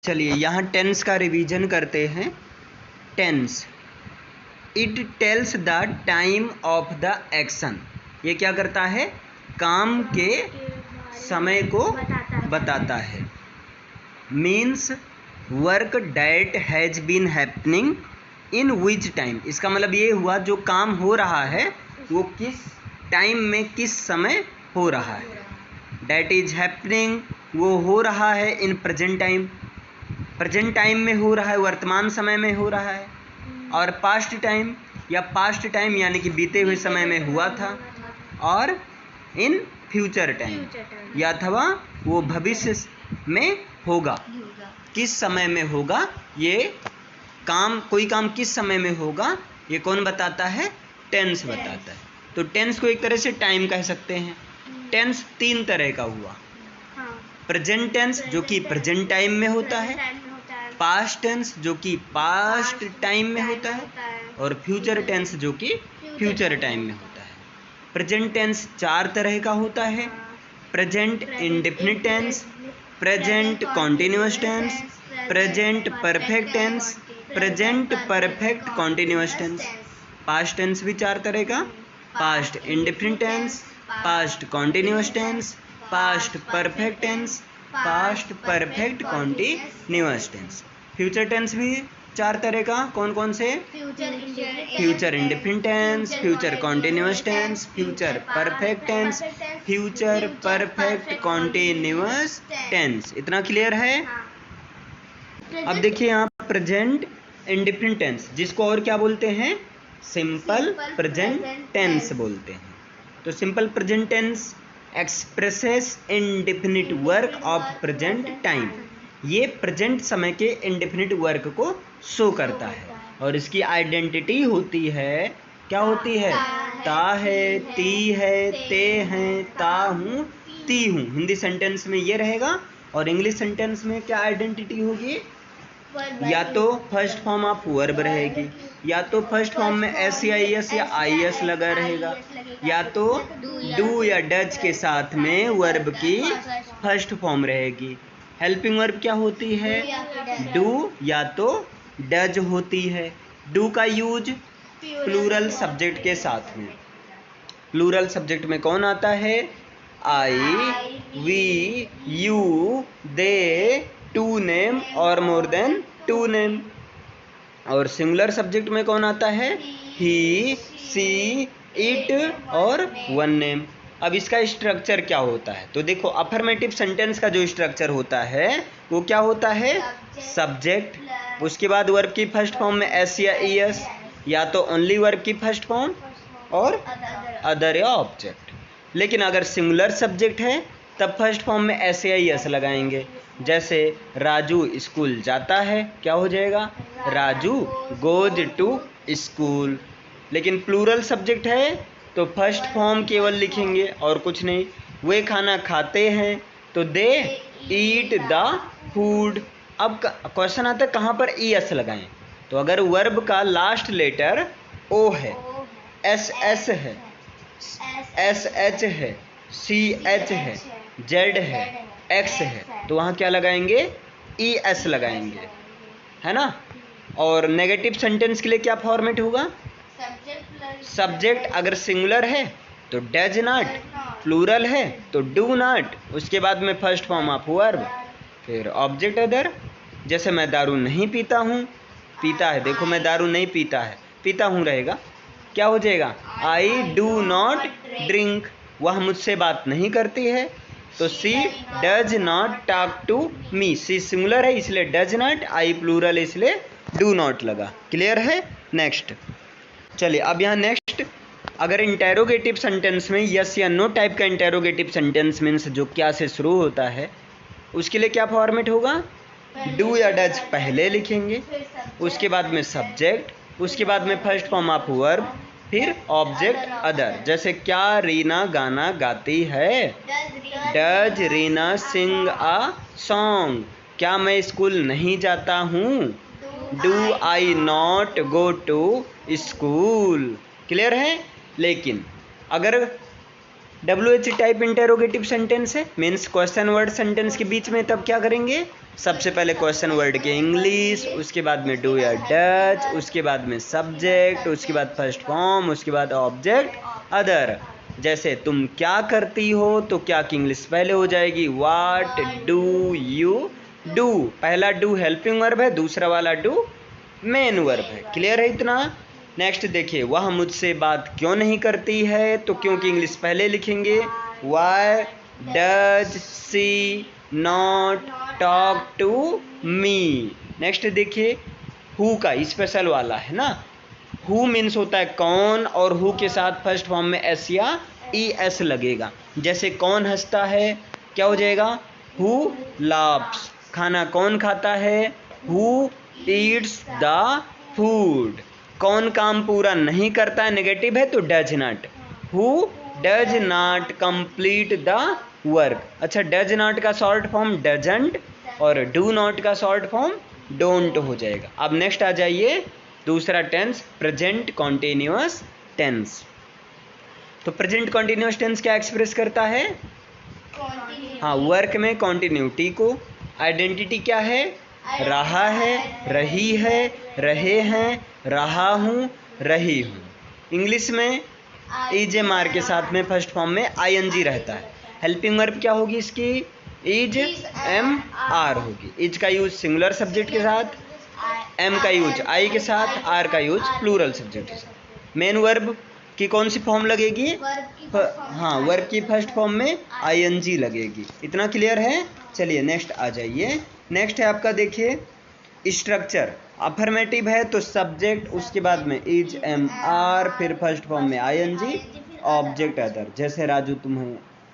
चलिए यहाँ टेंस का रिवीजन करते हैं। Tense, it tells the time of the action. ये क्या करता है? काम के समय को बताता है। Means work that has been happening in which time. इसका मतलब ये हुआ जो काम हो रहा है वो किस टाइम में, किस समय हो रहा है। डैट इज हैपनिंग, वो हो रहा है in present time, present time में हो रहा है, वर्तमान समय में हो रहा है। और पास्ट टाइम या पास्ट टाइम यानी कि बीते हुए समय में हुआ था। और इन फ्यूचर टाइम या अथवा वो भविष्य में होगा, किस समय में होगा। ये काम, कोई काम किस समय में होगा, ये कौन बताता है? टेंस बताता है। तो टेंस को एक तरह से टाइम कह सकते हैं। टेंस तीन तरह का हुआ। प्रेजेंट टेंस जो कि प्रेजेंट टाइम में होता है, पास्ट टेंस जो कि पास्ट टाइम में होता है, और फ्यूचर टेंस जो कि फ्यूचर टाइम में होता है। प्रेजेंट टेंस चार तरह का होता है। Present indefinite tense, present continuous tense, present perfect tense, present perfect continuous tense. Past tense भी चार तरह का, past indefinite tense, past continuous tense, past perfect tense, past perfect continuous tense. Future tense भी चार तरह का, कौन कौन से? Future indefinite tense, future continuous tense, future perfect tense, future perfect continuous tense. इतना क्लियर है? अब देखिए यहाँ प्रेजेंट इंडेफिनिट टेंस, जिसको और क्या बोलते हैं? सिंपल प्रेजेंट टेंस बोलते हैं। तो simple present tense expresses indefinite work of present time. ये प्रेजेंट समय के इंडेफिनिट वर्क को शो करता है। और इसकी आइडेंटिटी होती है, क्या होती है? ता है, ती है, ते हैं, ता हूँ, ती हूँ। हिंदी सेंटेंस में ये रहेगा। और इंग्लिश सेंटेंस में क्या आइडेंटिटी होगी? या तो फर्स्ट फॉर्म ऑफ वर्ब रहेगी, या तो फर्स्ट फॉर्म में एस या एस या आई एस लगा रहेगा, या तो डू या डज के साथ में वर्ब की फर्स्ट फॉर्म रहेगी। हेल्पिंग वर्ब क्या होती है? डू या तो डज होती है। डू का यूज प्लूरल सब्जेक्ट के साथ में। प्लूरल सब्जेक्ट में कौन आता है? I, we, you, they, two name और मोर देन टू नेम। और सिंगुलर सब्जेक्ट में कौन आता है? ही, सी, इट और वन नेम। अब इसका स्ट्रक्चर क्या होता है? तो देखो, अफर्मेटिव सेंटेंस का जो स्ट्रक्चर होता है वो क्या होता है? सब्जेक्ट, उसके बाद वर्ब की फर्स्ट फॉर्म में एस या ई एस, या तो ओनली वर्ब की फर्स्ट फॉर्म और अदर या ऑब्जेक्ट। लेकिन अगर सिंगुलर सब्जेक्ट है तब फर्स्ट फॉर्म में एस या ई एस लगाएंगे। जैसे राजू स्कूल जाता है, क्या हो जाएगा? Raju goes to school. लेकिन प्लूरल सब्जेक्ट है तो फर्स्ट फॉर्म केवल लिखेंगे और कुछ नहीं। वे खाना खाते हैं तो दे ईट द फूड। अब क्वेश्चन आता है कहाँ पर ई एस लगाएं? तो अगर वर्ब का लास्ट लेटर ओ है, एस एस है, एस एच है, सी एच है, जेड है, एक्स है, तो वहाँ क्या लगाएंगे? ई एस लगाएंगे, है ना। और नेगेटिव सेंटेंस के लिए क्या फॉर्मेट होगा? सब्जेक्ट अगर सिंगुलर है तो डज नॉट, प्लूरल है तो डू नॉट, उसके बाद में फर्स्ट फॉर्म ऑफ वर्ब, फिर ऑब्जेक्ट अदर। जैसे मैं दारू नहीं पीता हूँ, पीता है, देखो मैं दारू नहीं पीता है, पीता हूँ रहेगा, क्या हो जाएगा? I do not drink. वह मुझसे बात नहीं करती है तो she does not talk to me. She singular है इसलिए डज नॉट, आई प्लूरल इसलिए डू नॉट लगा। क्लियर है? नेक्स्ट चलिए, अब यहाँ नेक्स्ट, अगर इंटेरोगेटिव सेंटेंस में यस या नो टाइप का इंटेरोगेटिव सेंटेंस मीन्स जो क्या से शुरू होता है, उसके लिए क्या फॉर्मेट होगा? डू या डज पहले लिखेंगे, उसके बाद में सब्जेक्ट, उसके बाद में फर्स्ट फॉर्म ऑफ वर्ब, फिर ऑब्जेक्ट अदर। जैसे क्या रीना गाना गाती है? Does Reena sing a song. क्या मैं स्कूल नहीं जाता हूँ? Do I not go to school. Clear है? लेकिन अगर WH टाइप इंटेरोगेटिव सेंटेंस है मीन्स क्वेश्चन वर्ड सेंटेंस के बीच में, तब क्या करेंगे? सबसे पहले क्वेश्चन वर्ड के इंग्लिश, उसके बाद में डू या डच, उसके बाद में सब्जेक्ट, उसके बाद फर्स्ट फॉर्म, उसके बाद ऑब्जेक्ट अदर। जैसे तुम क्या करती हो तो क्या की इंग्लिश पहले हो जाएगी व्हाट डू यू डू। पहला डू हेल्पिंग वर्ब है, दूसरा वाला डू मेन वर्ब है। क्लियर है इतना? नेक्स्ट देखिए, वह मुझसे बात क्यों नहीं करती है तो क्यों की इंग्लिश पहले लिखेंगे why does she not talk to me. Next देखिए, हु का स्पेशल वाला है ना, हु मीन्स होता है कौन, और हु के साथ फर्स्ट फॉर्म में एस या ई एस लगेगा। जैसे कौन हंसता है क्या हो जाएगा हु लाफ्स। खाना कौन खाता है हु ईट्स द फूड। कौन काम पूरा नहीं करता है नेगेटिव है तो does not, who does not complete the work. अच्छा, डज नॉट का शॉर्ट फॉर्म डजंट और डू नॉट का शॉर्ट फॉर्म डोंट हो जाएगा। अब नेक्स्ट आ जाइए दूसरा टेंस, प्रेजेंट कॉन्टिन्यूअस टेंस। तो प्रेजेंट कॉन्टिन्यूअस टेंस क्या एक्सप्रेस करता है? हाँ, वर्क में कॉन्टिन्यूटी को। आइडेंटिटी क्या है? रहा है, रही है, रहे हैं, रहा हूँ, रही हूँ। इंग्लिश में इज एम आर के साथ में फर्स्ट फॉर्म में आई एन जी रहता है। हेल्पिंग वर्ब क्या होगी इसकी? इज एम आर होगी। इज का यूज सिंगुलर सब्जेक्ट के साथ, एम का यूज आई के साथ, आर का यूज प्लूरल सब्जेक्ट के साथ। मेन वर्ब की कौन सी फॉर्म लगेगी? हाँ, वर्ब की फर्स्ट फॉर्म में आई एन जी लगेगी। इतना क्लियर है? चलिए नेक्स्ट आ जाइए। नेक्स्ट है आपका देखिए स्ट्रक्चर। अफर्मेटिव है तो सब्जेक्ट, उसके बाद में इज एम आर, फिर फर्स्ट फॉर्म में I N G, object other. जैसे राजू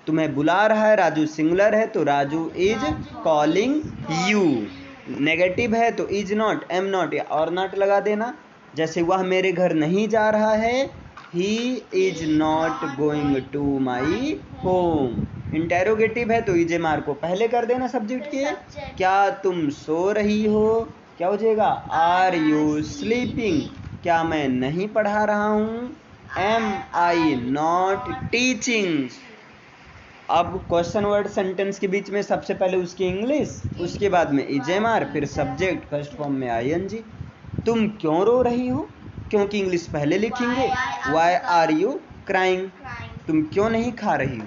तुम्हें बुला रहा है, राजू सिंगुलर है तो Raju is calling you. Negative है तो इज नॉट, एम नॉट या और नॉट लगा देना। जैसे वह मेरे घर नहीं जा रहा है, he is not going to my home. Interrogative है तो इज एम आर को पहले कर देना सब्जेक्ट के। क्या तुम सो रही हो क्या हो जाएगा आर यू स्लीपिंग। क्या मैं नहीं पढ़ा रहा हूँ, एम आई नॉट टीचिंग। अब क्वेश्चन वर्ड सेंटेंस के बीच में सबसे पहले उसकी इंग्लिश, उसके बाद में इज एम आर, फिर सब्जेक्ट फर्स्ट फॉर्म में आई एन जी। तुम क्यों रो रही हो क्योंकि इंग्लिश पहले लिखेंगे वाई आर यू क्राइंग। तुम क्यों नहीं खा रही हो।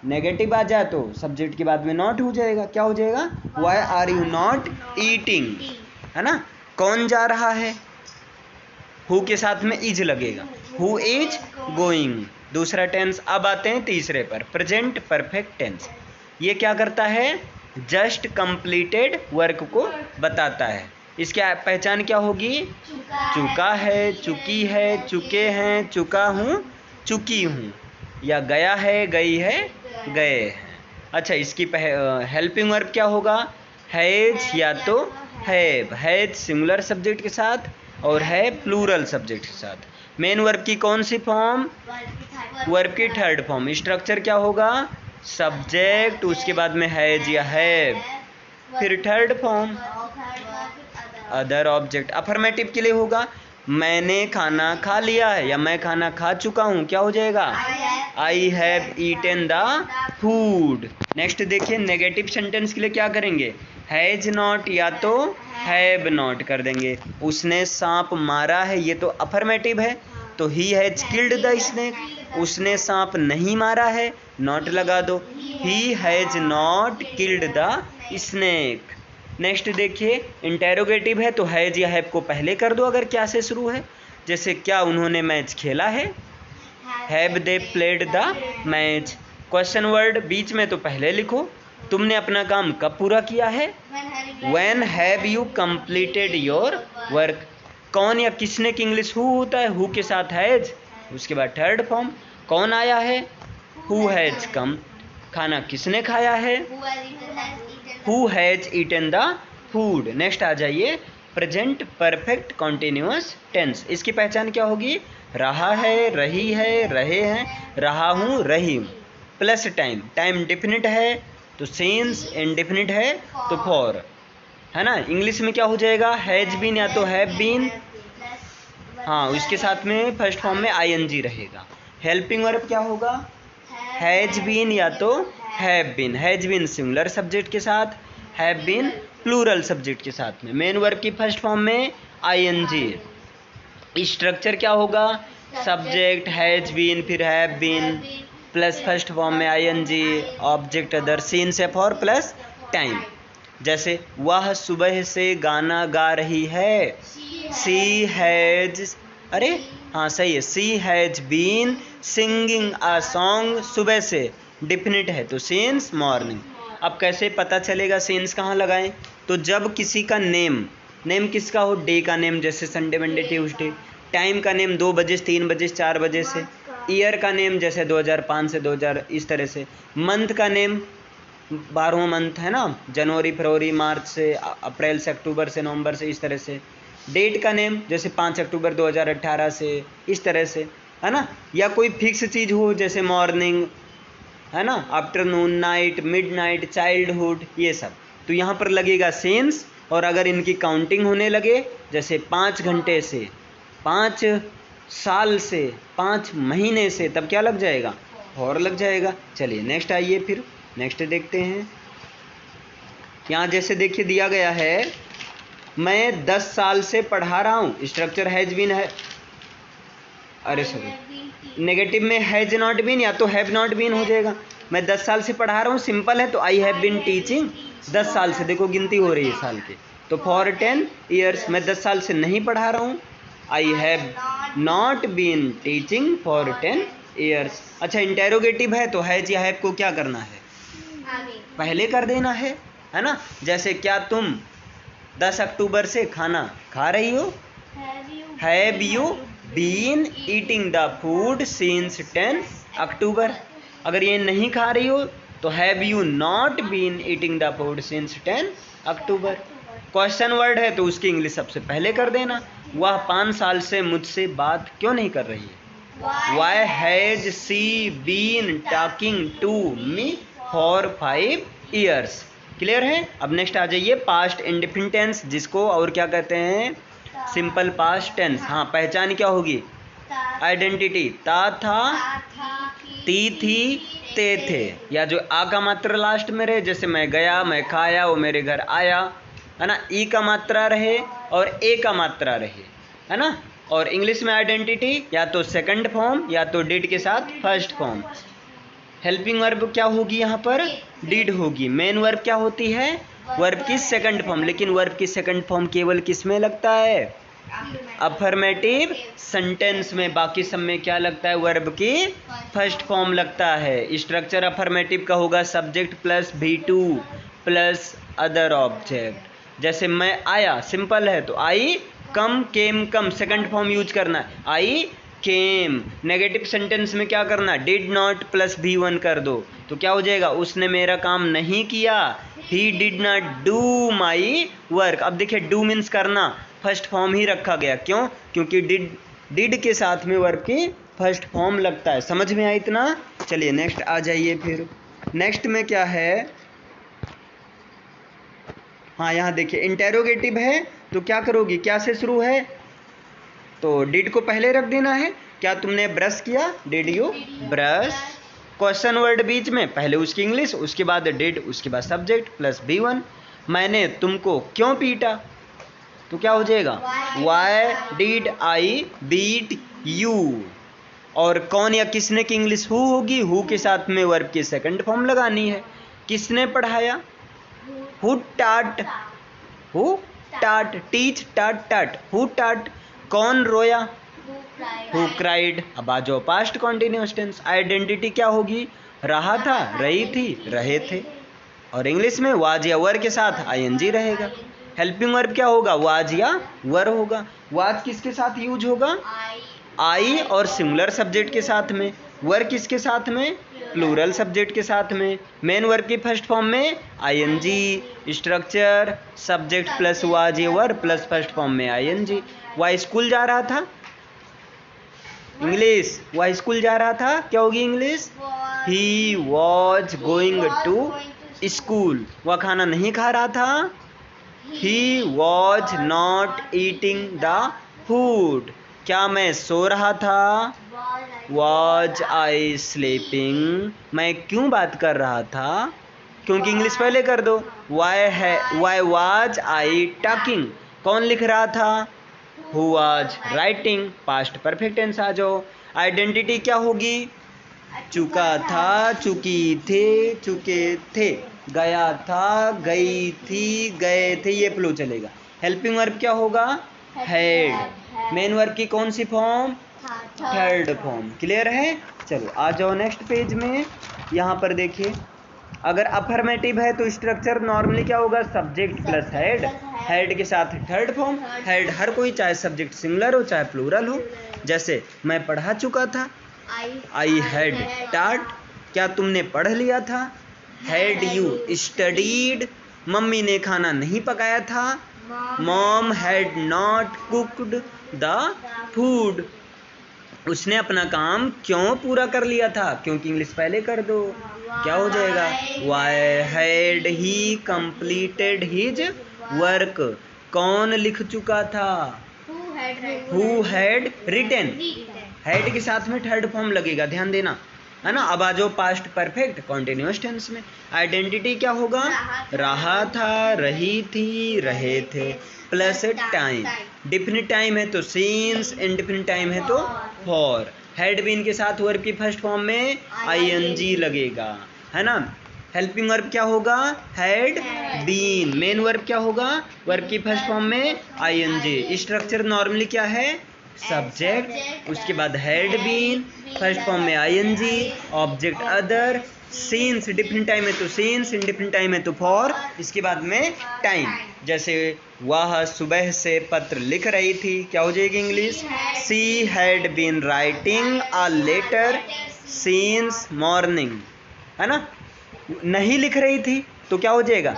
नेगेटिव आ जाए तो सब्जेक्ट के बाद में नॉट हो जाएगा, क्या हो जाएगा why are you not eating, है ना। कौन जा रहा है, हु के साथ में इज लगेगा, हु इज गोइंग। दूसरा टेंस। अब आते हैं तीसरे पर, प्रेजेंट परफेक्ट टेंस। ये क्या करता है? जस्ट कंप्लीटेड वर्क को बताता है। इसकी पहचान क्या होगी? चुका है, चुकी है, चुके हैं, चुका हूँ, चुकी हूँ, या गया है, गई है, गए हैं। अच्छा, इसकी हेल्पिंग वर्ब क्या होगा? हैज या तो हैव। हैज सिंगुलर सब्जेक्ट के साथ और है प्लूरल सब्जेक्ट के साथ। मेन वर्ब की कौन सी फॉर्म? वर्ब की थर्ड फॉर्म। स्ट्रक्चर क्या होगा? सब्जेक्ट, उसके बाद में हैज या हैव, फिर third form other object. Affirmative के लिए होगा मैंने खाना खा लिया है या मैं खाना खा चुका हूँ, क्या हो जाएगा I have eaten the food. Next देखिए, नेगेटिव सेंटेंस के लिए क्या करेंगे? हैज नॉट या तो हैव नॉट कर देंगे। उसने सांप मारा है, ये तो अफर्मेटिव है, तो he has killed the snake. उसने सांप नहीं मारा है, नॉट लगा दो, he has not killed the snake. Next देखिए, इंटेरोगेटिव है तो हैज या हैव को पहले कर दो अगर क्या से शुरू है। जैसे क्या उन्होंने मैच खेला है, have they played the match. Question word बीच में तो पहले लिखो। तुमने अपना काम कब पूरा किया है, when have you completed your work. कौन या किसने की इंग्लिश हु होता है, हु के साथ हैज, उसके बाद थर्ड फॉर्म। कौन आया है, हु हैज कम। खाना किसने खाया है, who has eaten the food. Next आ जाइए, प्रेजेंट परफेक्ट कॉन्टिन्यूअस टेंस। इसकी पहचान क्या होगी? रहा है, रही है, रहे हैं, रहा हूँ, रही हूँ, प्लस टाइम। टाइम डिफिनिट है तो सिंस, इंडिफिनिट है तो फॉर, है ना। इंग्लिश में क्या हो जाएगा? हैज बीन या तो हैव बीन, हाँ, उसके साथ में फर्स्ट फॉर्म में आई एन जी रहेगा। हेल्पिंग वर्ब क्या होगा? हैज बीन या तो have been. Has been singular subject के साथ, हैव बीन प्लूरल सब्जेक्ट के साथ में। मेन वर्ब की फर्स्ट फॉर्म में आईएनजी। स्ट्रक्चर क्या होगा, सब्जेक्ट हैज बीन फिर have been plus first form में आईएनजी, ऑब्जेक्ट अदर, सीन से फॉर प्लस टाइम। जैसे वह सुबह से गाना गा रही है, सी हैज, अरे हाँ सही है, she has been singing a song, सुबह से डिफिनिट है तो सिंस मॉर्निंग। अब कैसे पता चलेगा सिंस कहाँ लगाएं, तो जब किसी का नेम किसका हो, डे का नेम जैसे संडे मंडे ट्यूसडे, टाइम का नेम 2 बजे से 3 बजे से 4 बजे से, ईयर का नेम जैसे 2005 से 2000 इस तरह से, मंथ का नेम 12वां मंथ है ना, जनवरी फरवरी मार्च से, अप्रैल से अक्टूबर से नवंबर से, इस तरह से, डेट का नेम जैसे 5 अक्टूबर 2018 से, इस तरह से, है ना। या कोई फिक्स चीज़ हो जैसे मॉर्निंग, है ना, आफ्टरनून, नाइट, मिडनाइट, चाइल्डहुड, ये सब, तो यहाँ पर लगेगा सिंस। और अगर इनकी काउंटिंग होने लगे जैसे 5 घंटे से, 5 साल से, 5 महीने से, तब क्या लग जाएगा, और लग जाएगा। चलिए नेक्स्ट आइए, फिर नेक्स्ट देखते हैं। यहाँ जैसे देखिए दिया गया है, मैं 10 साल से पढ़ा रहा हूँ, स्ट्रक्चर हैज बीन है, अरे सॉरी नेगेटिव में हैज नॉट बीन या तो हैव नॉट बीन हो जाएगा। मैं 10 साल से पढ़ा रहा हूँ, सिंपल है तो आई हैव बीन टीचिंग 10 साल से, देखो गिनती हो रही है साल की, तो फॉर 10 ईयर्स। मैं 10 साल से नहीं पढ़ा रहा हूँ, I have not been teaching for 10 years. अच्छा इंटेरोगेटिव है तो हैज या हैव को क्या करना है, पहले कर देना है ना। जैसे क्या तुम 10 अक्टूबर से खाना खा रही हो, have you been eating the food since 10 October. अगर ये नहीं खा रही हो तो have you not been eating the food since 10 October. Question word है तो उसकी इंग्लिश सबसे पहले कर देना। वह 5 साल से मुझसे बात क्यों नहीं कर रही है, Why has she been talking to me for 5 years? Clear है। अब नेक्स्ट आ जाइए पास्ट इंडेफिनिट टेंस, जिसको और क्या कहते हैं, सिंपल पास्ट टेंस। हाँ पहचान क्या होगी, आइडेंटिटी, ता था, ती थी, ते थे, या जो आ का मात्रा लास्ट में रहे, जैसे मैं गया, मैं खाया, वो मेरे घर आया, है ना। ई का मात्रा रहे और ए का मात्रा रहे, है ना। और इंग्लिश में आइडेंटिटी या तो सेकंड फॉर्म या तो डिड के साथ फर्स्ट फॉर्म। हेल्पिंग वर्ब क्या होगी यहाँ पर, डिड होगी। मेन वर्ब क्या होती है, वर्ब की सेकंड फॉर्म। लेकिन वर्ब की सेकंड फॉर्म केवल किस में लगता है, अफर्मेटिव सेंटेंस में। बाकी सब में क्या लगता है, वर्ब की फर्स्ट फॉर्म लगता है। स्ट्रक्चर अफर्मेटिव का होगा subject plus V2 plus other object. जैसे मैं आया, सिंपल है तो आई, कम, केम, कम, सेकंड फॉर्म यूज करना है, आई केम। नेगेटिव सेंटेंस में क्या करना, डिड नॉट प्लस V1 कर दो, तो क्या हो जाएगा, उसने मेरा काम नहीं किया, he did not do my work. अब देखिए डू मीन्स करना, फर्स्ट फॉर्म ही रखा गया, क्यों, क्योंकि डिड के साथ में वर्ब की फर्स्ट फॉर्म लगता है। समझ में आया इतना। चलिए नेक्स्ट आ जाइए। फिर नेक्स्ट में क्या है, हाँ यहाँ देखिए इंटेरोगेटिव है तो क्या करोगी, क्या से शुरू है, तो डिड को पहले रख देना है। क्या तुमने ब्रश किया, did you brush. Question word बीच में, पहले उसकी इंग्लिश, उसके बाद डिड, उसके बाद सब्जेक्ट प्लस V1। मैंने तुमको क्यों पीटा, तो क्या हो जाएगा, why did I beat you. और कौन या किसने की इंग्लिश हु होगी, हु के साथ में वर्ब की सेकंड फॉर्म लगानी है। किसने पढ़ाया, हु टाट, हु टाट, टीच टाट टाट, हु टाट। कौन रोया, हु क्राइड। अब आ जाओ पास्ट कॉन्टिन्यूअस टेंस। आइडेंटिटी क्या होगी, रहा था, रही थी, रहे थे। और इंग्लिश में वाज या वर के साथ ING रहेगा। हेल्पिंग वर्ब क्या होगा, वाज या वर होगा। वाज किसके साथ यूज होगा, आई और सिंगुलर सब्जेक्ट के साथ में। वर किसके साथ में, प्लूरल सब्जेक्ट के साथ में। मेन वर्ब की फर्स्ट फॉर्म में ING। Structure subject plus was या वर प्लस फर्स्ट फॉर्म में ING। वह स्कूल जा रहा था, इंग्लिश, वह स्कूल जा रहा था, क्या होगी English, he was going to school. वह खाना नहीं खा रहा था, he was not eating the food. क्या मैं सो रहा था, वॉज आई स्लीपिंग। मैं क्यों बात कर रहा था, क्योंकि इंग्लिश पहले कर दो। वाई वाज आई टॉकिंग, कौन लिख रहा था? Who was writing, past perfect tense आ जाओ। आइडेंटिटी क्या होगी? चुका था, चुकी थे, चुके थे, गया था, गई थी, गए थे, ये फ्लो चलेगा। हेल्पिंग वर्ब क्या होगा? हैड। मेन वर्ब की कौन सी फॉर्म? Third form. क्लियर है? चलो आ जाओ नेक्स्ट पेज में। यहाँ पर देखिए, अगर अफर्मेटिव है तो स्ट्रक्चर नॉर्मली क्या होगा? सब्जेक्ट प्लस हेड, हेड के साथ थर्ड फॉर्म। हेड हर कोई, चाहे सब्जेक्ट सिंगुलर हो चाहे प्लूरल हो। जैसे मैं पढ़ा चुका था, आई हैड टाट, क्या तुमने पढ़ लिया था? हैड यू स्टडीड, मम्मी ने खाना नहीं पकाया था, mom had not cooked the food, उसने अपना काम क्यों पूरा कर लिया था? क्योंकि इंग्लिश पहले कर दो। क्या हो जाएगा? Why had he completed his work, कौन लिख चुका था? हु हैड रिटन, हैड के साथ में थर्ड फॉर्म लगेगा, ध्यान देना, है ना। अब आ जाओ पास्ट परफेक्ट कॉन्टिन्यूअस टेंस में। आइडेंटिटी क्या होगा? रहा था, रही थी, रहे थे, प्लस टाइम। डिफिनिट टाइम है तो सिंस, इंडिफिनिट टाइम है तो फॉर। हैड बीन के साथ वर्ब की फर्स्ट फॉर्म में आईएनजी लगेगा, है ना। हेल्पिंग वर्ब क्या होगा? Had been. मेन वर्ब क्या होगा? वर्ब की फर्स्ट फॉर्म में आईएनजी। स्ट्रक्चर नॉर्मली क्या है? सब्जेक्ट, उसके बाद हैड बीन, फर्स्ट फॉर्म में I N G, object other, since different time है तो सीन्स, इंडिफरेंट टाइम है तो फॉर, इसके बाद में टाइम। जैसे वह सुबह से पत्र लिख रही थी, क्या हो जाएगी English? She had been writing a letter since morning, है ना। नहीं लिख रही थी तो क्या हो जाएगा?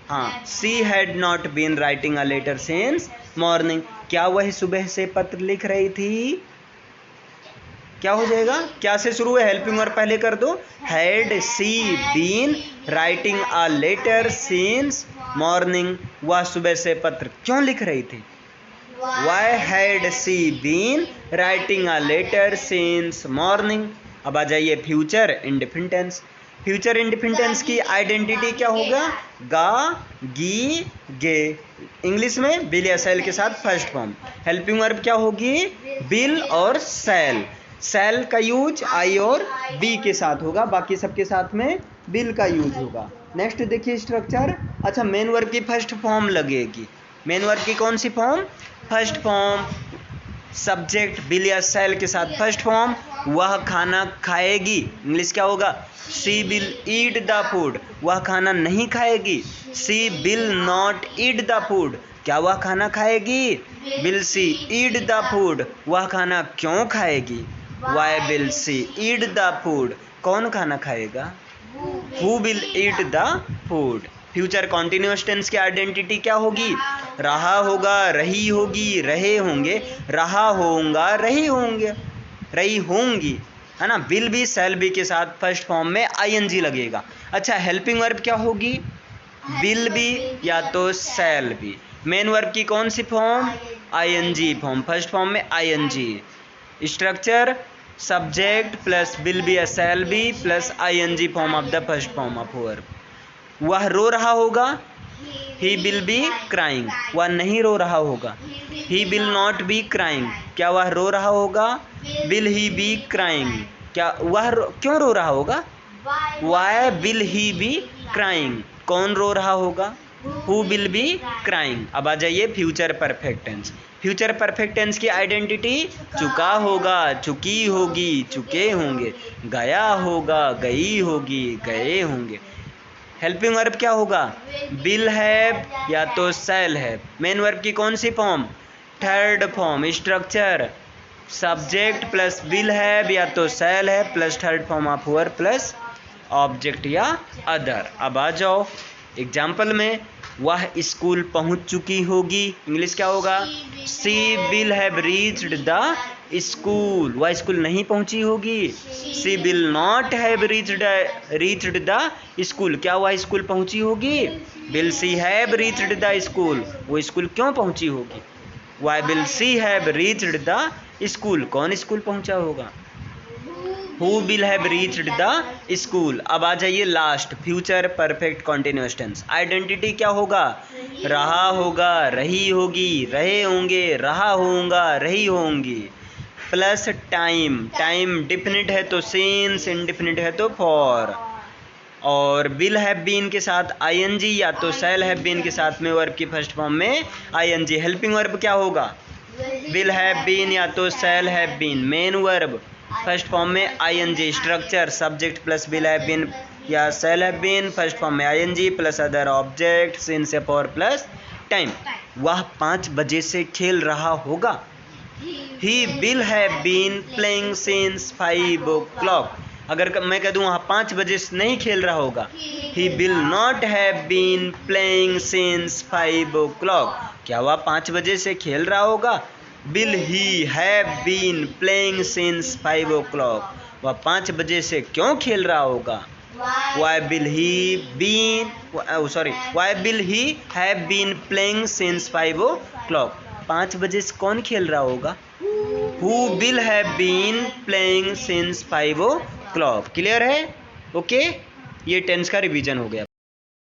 हाँ, she had not been writing a letter since morning, क्या वह सुबह से पत्र लिख रही थी? क्या हो जाएगा? क्या से शुरू है? हेल्पिंग वर्ब पहले कर दो। Had she been writing a letter since morning, वह सुबह से पत्र क्यों लिख रही थी? Why had she been writing a letter since morning. अब आ जाइए future indefinite tense. Future indefinite tense की आइडेंटिटी क्या होगा? गा, गी, गे। इंग्लिश में बिल या सेल के साथ फर्स्ट फॉर्म। हेल्पिंग वर्ब क्या होगी? बिल और सेल। सेल का यूज आई और बी के साथ होगा, बाकी सबके साथ में बिल का यूज होगा। नेक्स्ट देखिए स्ट्रक्चर। अच्छा, मेन वर्ब की फर्स्ट फॉर्म लगेगी। मेन वर्ब की कौन सी form? First form. Subject will या सेल के साथ फर्स्ट फॉर्म। वह खाना खाएगी, इंग्लिश क्या होगा? She will eat the food, वह खाना नहीं खाएगी। She will not eat the food, क्या वह खाना खाएगी? Will she eat the food, वह खाना क्यों खाएगी? Why will she eat the food, कौन खाना खाएगा? Who will eat the food. Future continuous tense की आइडेंटिटी क्या होगी? रहा होगा, रही होगी, रहे होंगे, रहा होगा, रही होंगे, रही होंगी, है ना। विल बी, सेल बी के साथ फर्स्ट फॉर्म में आईएनजी लगेगा। अच्छा, हेल्पिंग वर्ब क्या होगी? विल बी या तो सेल बी। मेन वर्ब की कौन सी form? ING form, first form में ING. Structure subject plus will be या shall be plus ING form of the first form of verb. वह रो रहा होगा, ही विल बी क्राइंग, वह नहीं रो रहा होगा। He will not be crying, क्या वह रो रहा होगा? विल ही बी क्राइंग, क्या वह क्यों रो रहा होगा? Why will he be crying, कौन रो रहा होगा? Who will be crying. अब आ जाइए future perfect tense. Future perfect tense की आइडेंटिटी चुका होगा, चुकी होगी, चुके होंगे, गया होगा, गई होगी, गए होंगे। हेल्पिंग वर्ब क्या होगा? विल हैव या तो शैल हैव। मेन वर्ब की कौन सी form? Third form. Structure subject plus will have या तो shall have plus third form of verb plus object या अदर। अब आ जाओ एग्जाम्पल में। वह स्कूल पहुंच चुकी होगी, इंग्लिश क्या होगा? She will have reached the school, वह स्कूल नहीं पहुंची होगी। She will not have reached the school, क्या वह स्कूल पहुंची होगी? Will she have reached the school, वो स्कूल क्यों पहुंची होगी? Why will she have reached the school, कौन स्कूल पहुंचा होगा? Who will have reached the school. अब आ जाइए last, future perfect continuous tense. Identity क्या होगा? रहा होगा, रही होगी, रहे होंगे, रहा होगा, रही होंगी, प्लस टाइम। टाइम डिफिनिट है तो सिंस, इंडिफिनिट है तो फॉर। और विल हैव बीन के साथ आईएनजी या तो शैल हैव बीन के साथ में वर्ब की फर्स्ट फॉर्म में आईएनजी। हेल्पिंग वर्ब क्या होगा? विल हैव बीन या तो shall have been. Main verb first form में ING. Structure subject plus will have been या shall have been, first form में ING plus other object, since या for plus time. वह 5 बजे से खेल रहा होगा। He will have been playing since 5 o'clock। अगर मैं कह दूँ वहाँ 5 बजे से नहीं खेल रहा होगा, He will not have been playing since 5 o'clock। क्या वह 5 बजे से खेल रहा होगा? Will he have been playing since 5 o'clock। वह 5 बजे से क्यों खेल रहा होगा? Why will he have been playing since 5 o'clock। 5 बजे से कौन खेल रहा होगा? Who will have been playing since 5 o'clock। Clear है? ओके, ये टेंस का रिवीजन हो गया।